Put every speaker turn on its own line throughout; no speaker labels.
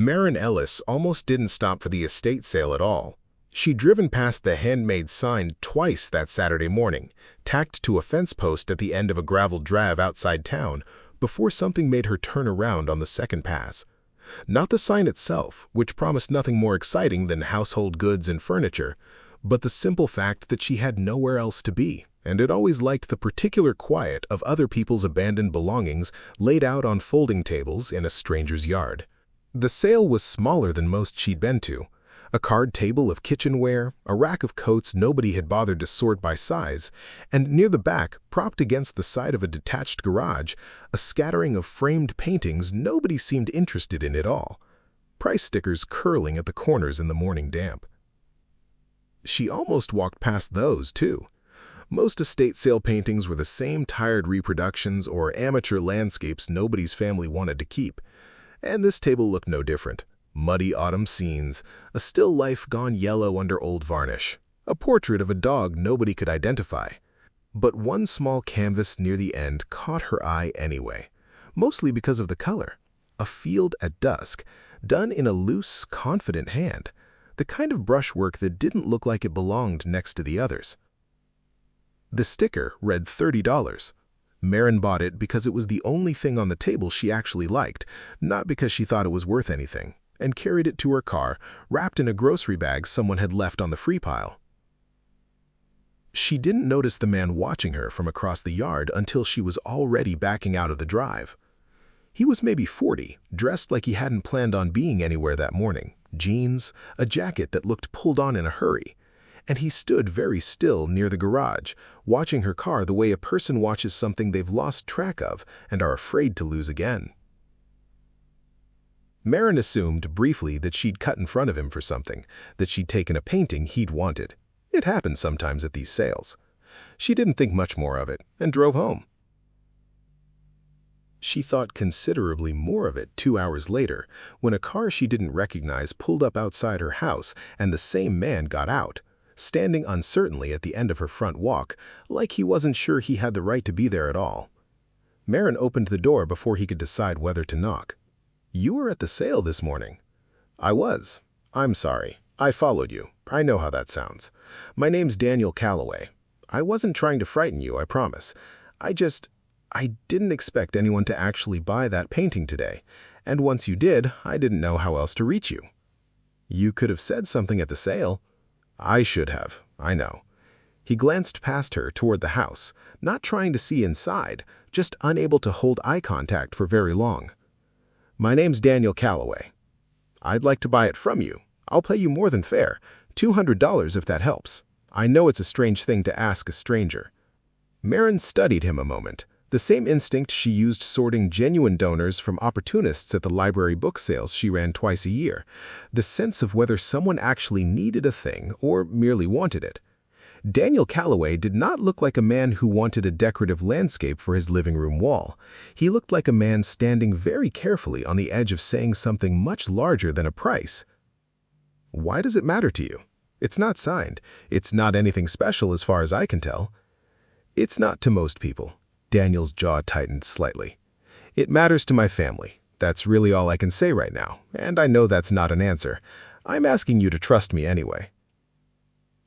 Maren Ellis almost didn't stop for the estate sale at all. She'd driven past the handmade sign twice that Saturday morning, tacked to a fence post at the end of a gravel drive outside town, before something made her turn around on the second pass. Not the sign itself, which promised nothing more exciting than household goods and furniture, but the simple fact that she had nowhere else to be, and had always liked the particular quiet of other people's abandoned belongings laid out on folding tables in a stranger's yard. The sale was smaller than most she'd been to. A card table of kitchenware, a rack of coats nobody had bothered to sort by size, and near the back, propped against the side of a detached garage, a scattering of framed paintings nobody seemed interested in at all, price stickers curling at the corners in the morning damp. She almost walked past those, too. Most estate sale paintings were the same tired reproductions or amateur landscapes nobody's family wanted to keep, and this table looked no different. Muddy autumn scenes, a still life gone yellow under old varnish, a portrait of a dog nobody could identify. But one small canvas near the end caught her eye anyway, mostly because of the color. A field at dusk, done in a loose, confident hand, the kind of brushwork that didn't look like it belonged next to the others. The sticker read $30. Maren bought it because it was the only thing on the table she actually liked, not because she thought it was worth anything, and carried it to her car, wrapped in a grocery bag someone had left on the free pile. She didn't notice the man watching her from across the yard until she was already backing out of the drive. He was maybe 40, dressed like he hadn't planned on being anywhere that morning, jeans, a jacket that looked pulled on in a hurry, and he stood very still near the garage, watching her car the way a person watches something they've lost track of and are afraid to lose again. Maren assumed briefly that she'd cut in front of him for something, that she'd taken a painting he'd wanted. It happened sometimes at these sales. She didn't think much more of it and drove home. She thought considerably more of it 2 hours later, when a car she didn't recognize pulled up outside her house and the same man got out, standing uncertainly at the end of her front walk, like he wasn't sure he had the right to be there at all. Maren opened the door before he could decide whether to knock. "You were at the sale this morning." "I was. I'm sorry. I followed you. I know how that sounds. My name's Daniel Calloway. I wasn't trying to frighten you, I promise. I didn't expect anyone to actually buy that painting today, and once you did, I didn't know how else to reach you." "You could have said something at the sale." "I should have, I know." He glanced past her toward the house, not trying to see inside, just unable to hold eye contact for very long. "My name's Daniel Calloway. I'd like to buy it from you. I'll pay you more than fair, $200 if that helps. I know it's a strange thing to ask a stranger." Maren studied him a moment, the same instinct she used sorting genuine donors from opportunists at the library book sales she ran twice a year, the sense of whether someone actually needed a thing or merely wanted it. Daniel Calloway did not look like a man who wanted a decorative landscape for his living room wall. He looked like a man standing very carefully on the edge of saying something much larger than a price. "Why does it matter to you? It's not signed. It's not anything special as far as I can tell." "It's not to most people." Daniel's jaw tightened slightly. "It matters to my family. That's really all I can say right now, and I know that's not an answer. I'm asking you to trust me anyway."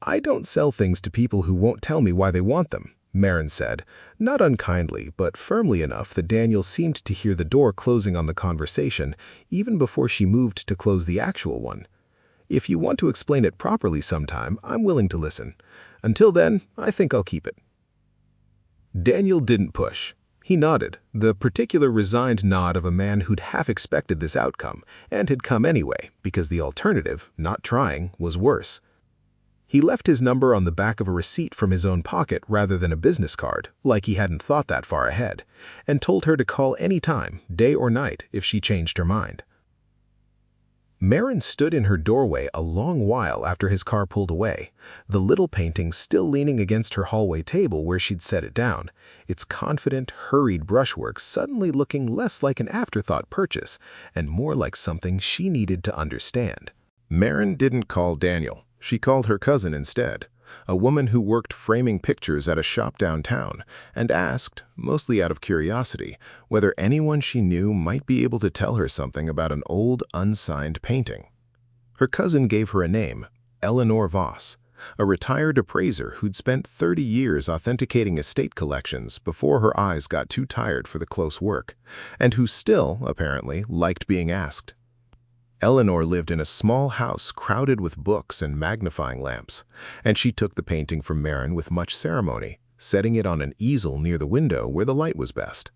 "I don't sell things to people who won't tell me why they want them," Maren said, not unkindly, but firmly enough that Daniel seemed to hear the door closing on the conversation even before she moved to close the actual one. "If you want to explain it properly sometime, I'm willing to listen. Until then, I think I'll keep it." Daniel didn't push. He nodded, the particular resigned nod of a man who'd half expected this outcome, and had come anyway, because the alternative, not trying, was worse. He left his number on the back of a receipt from his own pocket rather than a business card, like he hadn't thought that far ahead, and told her to call any time, day or night, if she changed her mind. Maren stood in her doorway a long while after his car pulled away, the little painting still leaning against her hallway table where she'd set it down, its confident, hurried brushwork suddenly looking less like an afterthought purchase and more like something she needed to understand. Maren didn't call Daniel. She called her cousin instead, a woman who worked framing pictures at a shop downtown, and asked, mostly out of curiosity, whether anyone she knew might be able to tell her something about an old, unsigned painting. Her cousin gave her a name, Eleanor Voss, a retired appraiser who'd spent 30 years authenticating estate collections before her eyes got too tired for the close work, and who still, apparently, liked being asked. Eleanor lived in a small house crowded with books and magnifying lamps, and she took the painting from Maren with much ceremony, setting it on an easel near the window where the light was best.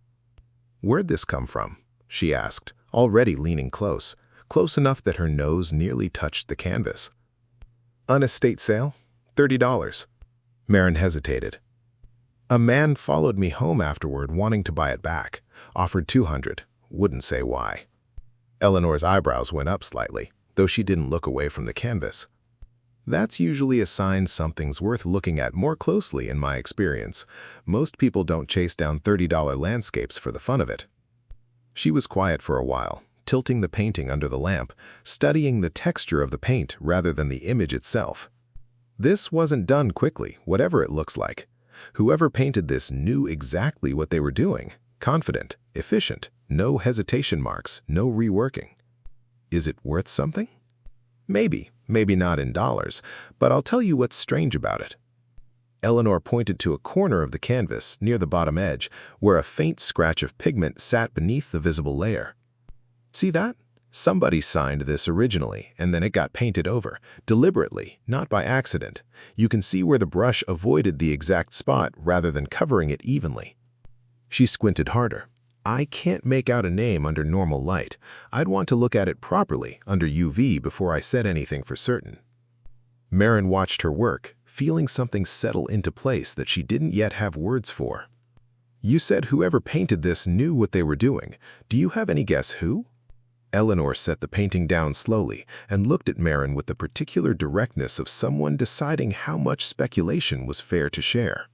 "Where'd this come from?" she asked, already leaning close enough that her nose nearly touched the canvas. "An estate sale, $30. Maren hesitated. "A man followed me home afterward wanting to buy it back, offered $200, wouldn't say why." Eleanor's eyebrows went up slightly, though she didn't look away from the canvas. "That's usually a sign something's worth looking at more closely in my experience. Most people don't chase down $30 landscapes for the fun of it." She was quiet for a while, tilting the painting under the lamp, studying the texture of the paint rather than the image itself. This wasn't done quickly, whatever it looks like. Whoever painted this knew exactly what they were doing, confident, efficient, no hesitation marks, no reworking. Is it worth something? Maybe not in dollars, but I'll tell you what's strange about it. Eleanor pointed to a corner of the canvas near the bottom edge where a faint scratch of pigment sat beneath the visible layer. See that? Somebody signed this originally, and then it got painted over, deliberately, not by accident. You can see where the brush avoided the exact spot rather than covering it evenly. She squinted harder. "I can't make out a name under normal light. I'd want to look at it properly, under UV, before I said anything for certain." Maren watched her work, feeling something settle into place that she didn't yet have words for. "You said whoever painted this knew what they were doing. Do you have any guess who?" Eleanor set the painting down slowly and looked at Maren with the particular directness of someone deciding how much speculation was fair to share.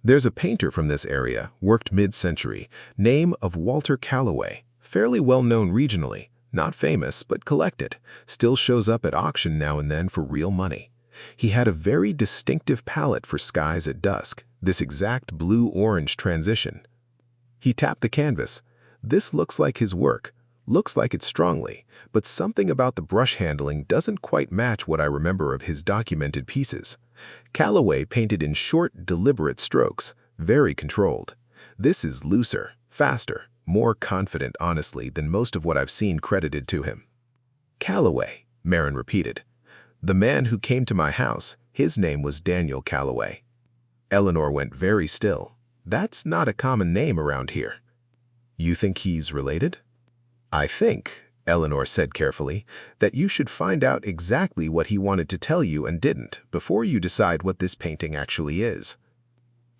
"There's a painter from this area, worked mid-century, name of Walter Calloway, fairly well-known regionally, not famous but collected, still shows up at auction now and then for real money. He had a very distinctive palette for skies at dusk, this exact blue-orange transition." He tapped the canvas. "This looks like his work. Looks like it strongly, but something about the brush handling doesn't quite match what I remember of his documented pieces. Calloway painted in short, deliberate strokes, very controlled. This is looser, faster, more confident, honestly, than most of what I've seen credited to him." "Calloway," Maren repeated. "The man who came to my house, his name was Daniel Calloway." Eleanor went very still. "That's not a common name around here." "You think he's related?" "I think," Eleanor said carefully, "that you should find out exactly what he wanted to tell you and didn't before you decide what this painting actually is.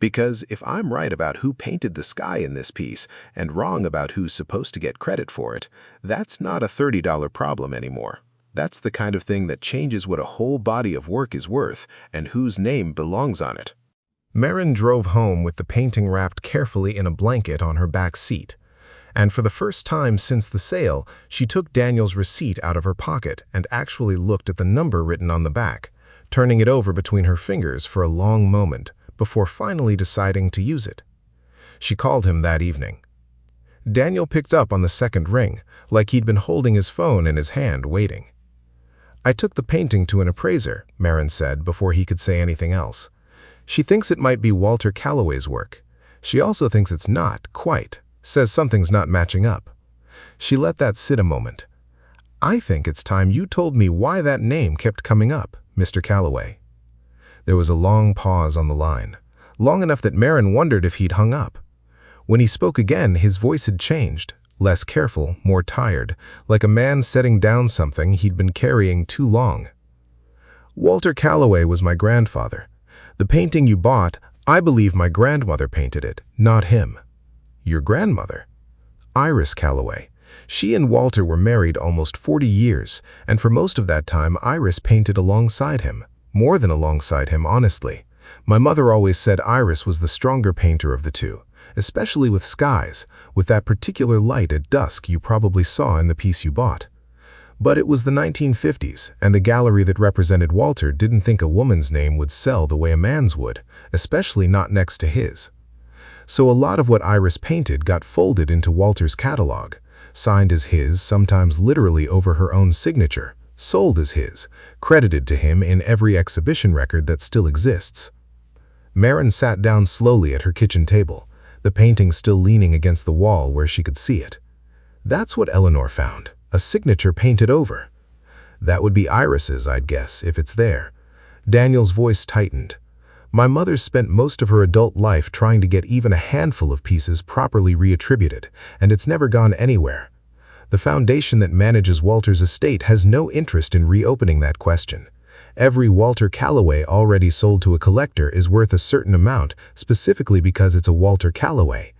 Because if I'm right about who painted the sky in this piece and wrong about who's supposed to get credit for it, that's not a $30 problem anymore. That's the kind of thing that changes what a whole body of work is worth and whose name belongs on it." Maren drove home with the painting wrapped carefully in a blanket on her back seat. And for the first time since the sale, she took Daniel's receipt out of her pocket and actually looked at the number written on the back, turning it over between her fingers for a long moment before finally deciding to use it. She called him that evening. Daniel picked up on the second ring, like he'd been holding his phone in his hand, waiting. "I took the painting to an appraiser," Maren said before he could say anything else. "She thinks it might be Walter Calloway's work. She also thinks it's not, quite. Says something's not matching up." She let that sit a moment. "I think it's time you told me why that name kept coming up, Mr. Calloway." There was a long pause on the line, long enough that Maren wondered if he'd hung up. When he spoke again, his voice had changed, less careful, more tired, like a man setting down something he'd been carrying too long. "Walter Calloway was my grandfather. The painting you bought, I believe my grandmother painted it, not him." "Your grandmother?" "Iris Calloway. She and Walter were married almost 40 years, and for most of that time Iris painted alongside him. More than alongside him, honestly. My mother always said Iris was the stronger painter of the two, especially with skies, with that particular light at dusk you probably saw in the piece you bought. But it was the 1950s, and the gallery that represented Walter didn't think a woman's name would sell the way a man's would, especially not next to his. So a lot of what Iris painted got folded into Walter's catalog, signed as his, sometimes literally over her own signature, sold as his, credited to him in every exhibition record that still exists. Maren sat down slowly at her kitchen table, the painting still leaning against the wall where she could see it. That's what Eleanor found, a signature painted over. That would be Iris's, I'd guess, if it's there. Daniel's voice tightened. My mother spent most of her adult life trying to get even a handful of pieces properly reattributed, and it's never gone anywhere. The foundation that manages Walter's estate has no interest in reopening that question. Every Walter Calloway already sold to a collector is worth a certain amount, specifically because it's a Walter Calloway.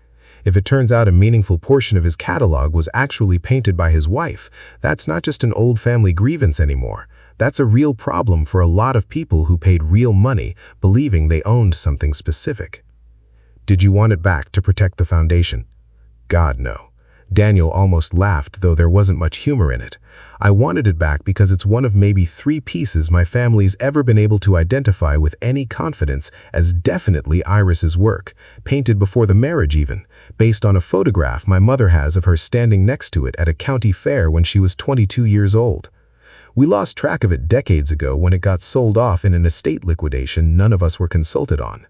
If it turns out a meaningful portion of his catalog was actually painted by his wife, that's not just an old family grievance anymore. That's a real problem for a lot of people who paid real money, believing they owned something specific. Did you want it back to protect the foundation? God, no. Daniel almost laughed, though there wasn't much humor in it. I wanted it back because it's one of maybe 3 pieces my family's ever been able to identify with any confidence as definitely Iris's work, painted before the marriage even, based on a photograph my mother has of her standing next to it at a county fair when she was 22 years old. We lost track of it decades ago when it got sold off in an estate liquidation none of us were consulted on.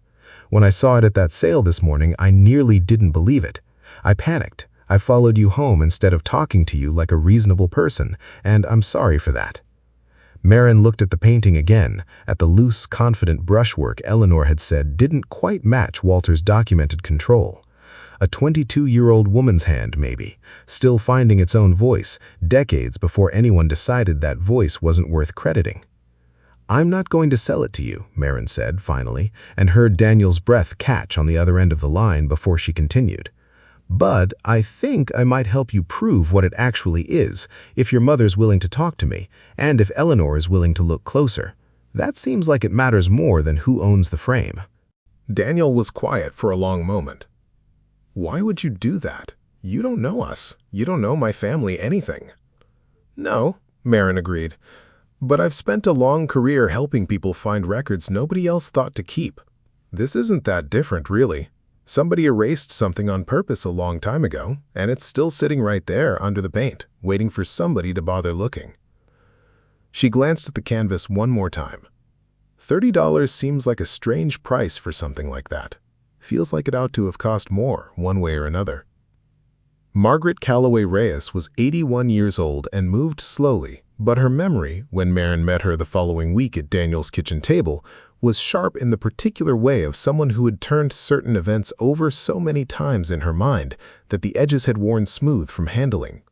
When I saw it at that sale this morning, I nearly didn't believe it. I panicked. I followed you home instead of talking to you like a reasonable person, and I'm sorry for that. Maren looked at the painting again, at the loose, confident brushwork Eleanor had said didn't quite match Walter's documented control. A 22-year-old woman's hand, maybe, still finding its own voice, decades before anyone decided that voice wasn't worth crediting. I'm not going to sell it to you, Maren said, finally, and heard Daniel's breath catch on the other end of the line before she continued. But I think I might help you prove what it actually is, if your mother's willing to talk to me, and if Eleanor is willing to look closer. That seems like it matters more than who owns the frame. Daniel was quiet for a long moment. Why would you do that? You don't know us. You don't know my family anything. No, Maren agreed. But I've spent a long career helping people find records nobody else thought to keep. This isn't that different, really. Somebody erased something on purpose a long time ago, and it's still sitting right there under the paint, waiting for somebody to bother looking. She glanced at the canvas one more time. $30 seems like a strange price for something like that. Feels like it ought to have cost more, one way or another. Margaret Calloway Reyes was 81 years old and moved slowly, but her memory, when Maren met her the following week at Daniel's kitchen table, was sharp in the particular way of someone who had turned certain events over so many times in her mind that the edges had worn smooth from handling.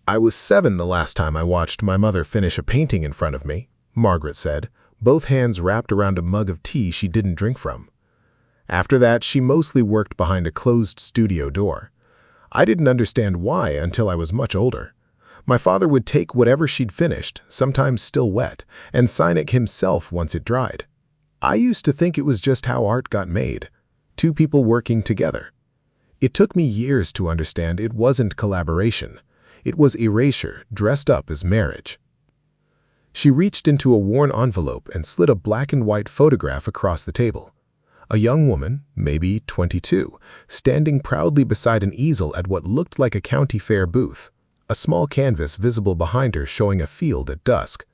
I was 7 the last time I watched my mother finish a painting in front of me, Margaret said, both hands wrapped around a mug of tea she didn't drink from. After that, she mostly worked behind a closed studio door. I didn't understand why until I was much older. My father would take whatever she'd finished, sometimes still wet, and sign it himself once it dried. I used to think it was just how art got made, 2 people working together. It took me years to understand it wasn't collaboration. It was erasure dressed up as marriage. She reached into a worn envelope and slid a black and white photograph across the table. A young woman, maybe 22, standing proudly beside an easel at what looked like a county fair booth, a small canvas visible behind her showing a field at dusk.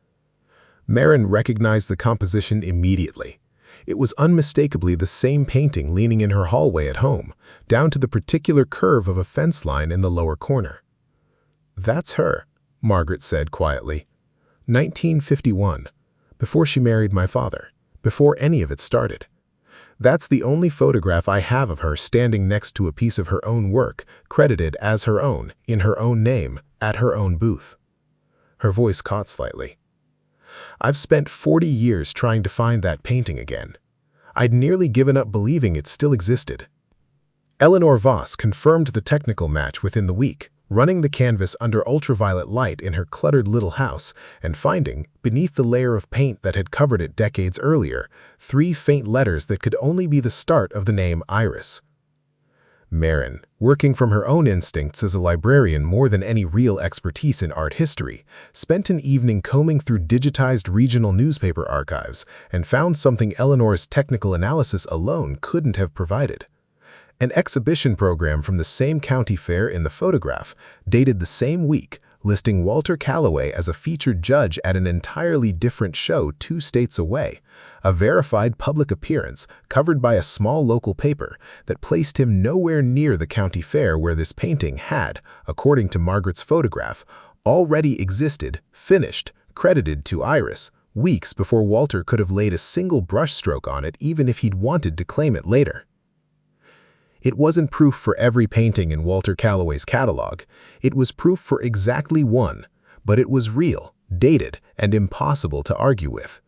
Maren recognized the composition immediately. It was unmistakably the same painting leaning in her hallway at home, down to the particular curve of a fence line in the lower corner. That's her, Margaret said quietly. 1951, before she married my father, before any of it started. That's the only photograph I have of her standing next to a piece of her own work, credited as her own, in her own name, at her own booth. Her voice caught slightly. I've spent 40 years trying to find that painting again. I'd nearly given up believing it still existed. Eleanor Voss confirmed the technical match within the week, running the canvas under ultraviolet light in her cluttered little house and finding, beneath the layer of paint that had covered it decades earlier, 3 faint letters that could only be the start of the name Iris. Maren, working from her own instincts as a librarian more than any real expertise in art history, spent an evening combing through digitized regional newspaper archives and found something Eleanor's technical analysis alone couldn't have provided. An exhibition program from the same county fair in the photograph, dated the same week, listing Walter Calloway as a featured judge at an entirely different show 2 states away, a verified public appearance covered by a small local paper that placed him nowhere near the county fair where this painting had, according to Margaret's photograph, already existed, finished, credited to Iris, weeks before Walter could have laid a single brushstroke on it even if he'd wanted to claim it later. It wasn't proof for every painting in Walter Calloway's catalog. It was proof for exactly one, but it was real, dated, and impossible to argue with.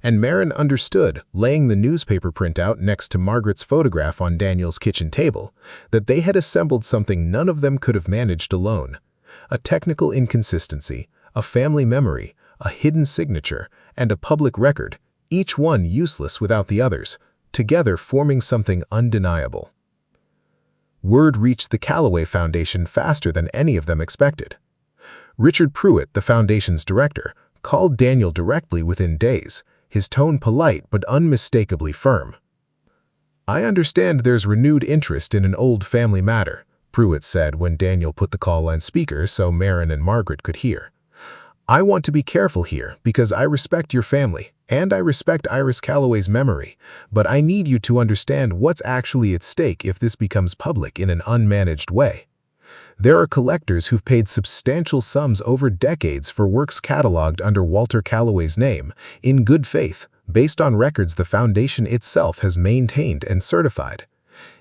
And Maren understood, laying the newspaper printout next to Margaret's photograph on Daniel's kitchen table, that they had assembled something none of them could have managed alone. A technical inconsistency, a family memory, a hidden signature, and a public record, each one useless without the others, together forming something undeniable. Word reached the Calloway Foundation faster than any of them expected. Richard Pruitt, the foundation's director, called Daniel directly within days, his tone polite but unmistakably firm. "I understand there's renewed interest in an old family matter," Pruitt said when Daniel put the call on speaker so Maren and Margaret could hear. "I want to be careful here because I respect your family, and I respect Iris Calloway's memory, but I need you to understand what's actually at stake if this becomes public in an unmanaged way. There are collectors who've paid substantial sums over decades for works cataloged under Walter Calloway's name, in good faith, based on records the Foundation itself has maintained and certified.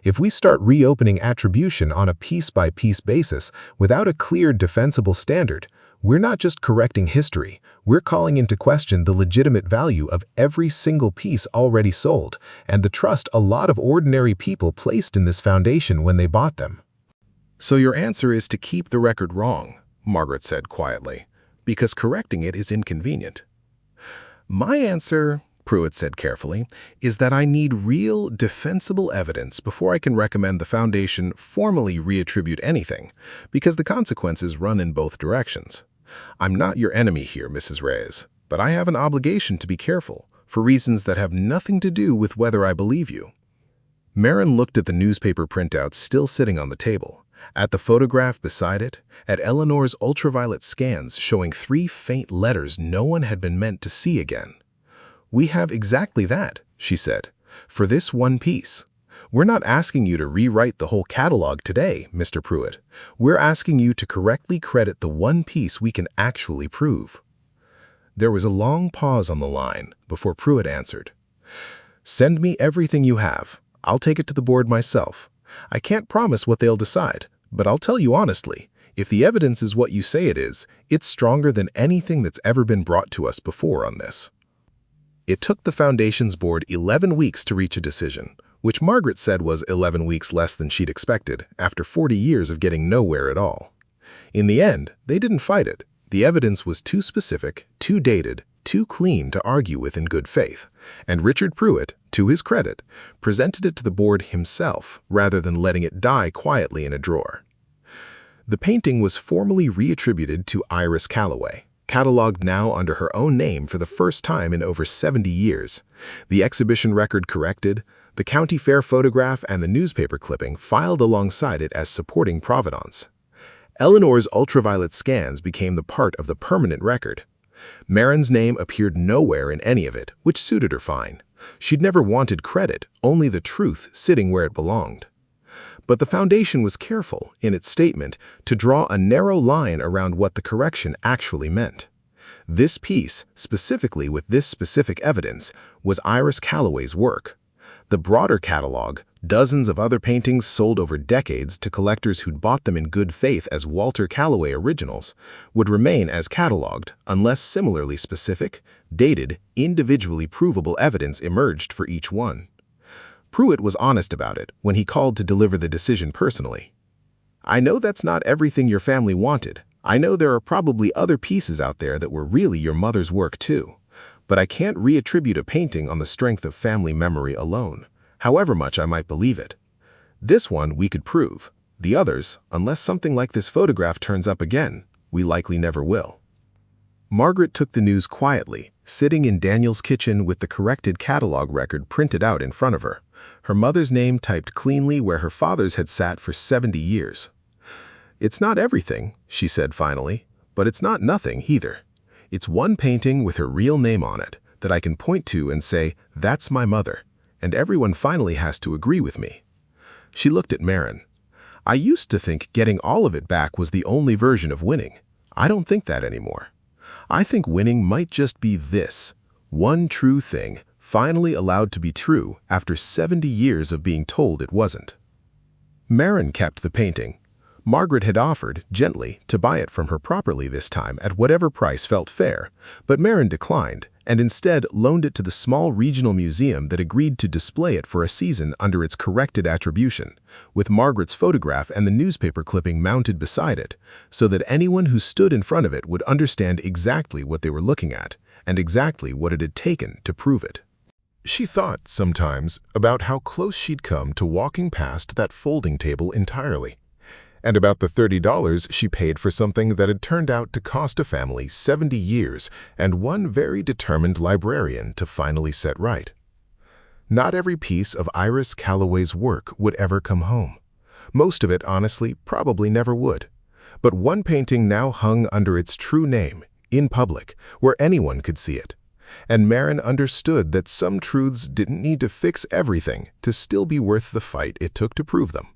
If we start reopening attribution on a piece-by-piece basis without a clear defensible standard, we're not just correcting history, we're calling into question the legitimate value of every single piece already sold and the trust a lot of ordinary people placed in this foundation when they bought them." "So your answer is to keep the record wrong," Margaret said quietly, "because correcting it is inconvenient." "My answer," Pruitt said carefully, "is that I need real, defensible evidence before I can recommend the Foundation formally reattribute anything, because the consequences run in both directions. I'm not your enemy here, Mrs. Reyes, but I have an obligation to be careful, for reasons that have nothing to do with whether I believe you." Maren looked at the newspaper printout still sitting on the table, at the photograph beside it, at Eleanor's ultraviolet scans showing 3 faint letters no one had been meant to see again. "We have exactly that," she said, "for this one piece. We're not asking you to rewrite the whole catalog today, Mr. Pruitt. We're asking you to correctly credit the one piece we can actually prove." There was a long pause on the line before Pruitt answered. "Send me everything you have. I'll take it to the board myself. I can't promise what they'll decide, but I'll tell you honestly, if the evidence is what you say it is, it's stronger than anything that's ever been brought to us before on this." It took the Foundation's board 11 weeks to reach a decision, which Margaret said was 11 weeks less than she'd expected after 40 years of getting nowhere at all. In the end, they didn't fight it. The evidence was too specific, too dated, too clean to argue with in good faith, and Richard Pruitt, to his credit, presented it to the board himself rather than letting it die quietly in a drawer. The painting was formally reattributed to Iris Calloway, cataloged now under her own name for the first time in over 70 years, the exhibition record corrected, the county fair photograph and the newspaper clipping filed alongside it as supporting provenance. Eleanor's ultraviolet scans became the part of the permanent record. Maren's name appeared nowhere in any of it, which suited her fine. She'd never wanted credit, only the truth sitting where it belonged. But the Foundation was careful, in its statement, to draw a narrow line around what the correction actually meant. This piece, specifically with this specific evidence, was Iris Calloway's work. The broader catalog, dozens of other paintings sold over decades to collectors who'd bought them in good faith as Walter Calloway originals, would remain as cataloged unless similarly specific, dated, individually provable evidence emerged for each one. Pruitt was honest about it when he called to deliver the decision personally. "I know that's not everything your family wanted. I know there are probably other pieces out there that were really your mother's work too. But I can't reattribute a painting on the strength of family memory alone, however much I might believe it. This one we could prove. The others, unless something like this photograph turns up again, we likely never will." Margaret took the news quietly, sitting in Daniel's kitchen with the corrected catalog record printed out in front of her, her mother's name typed cleanly where her father's had sat for 70 years. "It's not everything," she said finally, "but it's not nothing either. It's one painting with her real name on it that I can point to and say, that's my mother, and everyone finally has to agree with me." She looked at Maren. "I used to think getting all of it back was the only version of winning. I don't think that anymore. I think winning might just be this, one true thing, finally allowed to be true after 70 years of being told it wasn't." Maren kept the painting. Margaret had offered, gently, to buy it from her properly this time at whatever price felt fair, but Maren declined, and instead loaned it to the small regional museum that agreed to display it for a season under its corrected attribution, with Margaret's photograph and the newspaper clipping mounted beside it, so that anyone who stood in front of it would understand exactly what they were looking at, and exactly what it had taken to prove it. She thought, sometimes, about how close she'd come to walking past that folding table entirely, and about the $30 she paid for something that had turned out to cost a family 70 years and one very determined librarian to finally set right. Not every piece of Iris Calloway's work would ever come home. Most of it, honestly, probably never would. But one painting now hung under its true name, in public, where anyone could see it. And Maren understood that some truths didn't need to fix everything to still be worth the fight it took to prove them.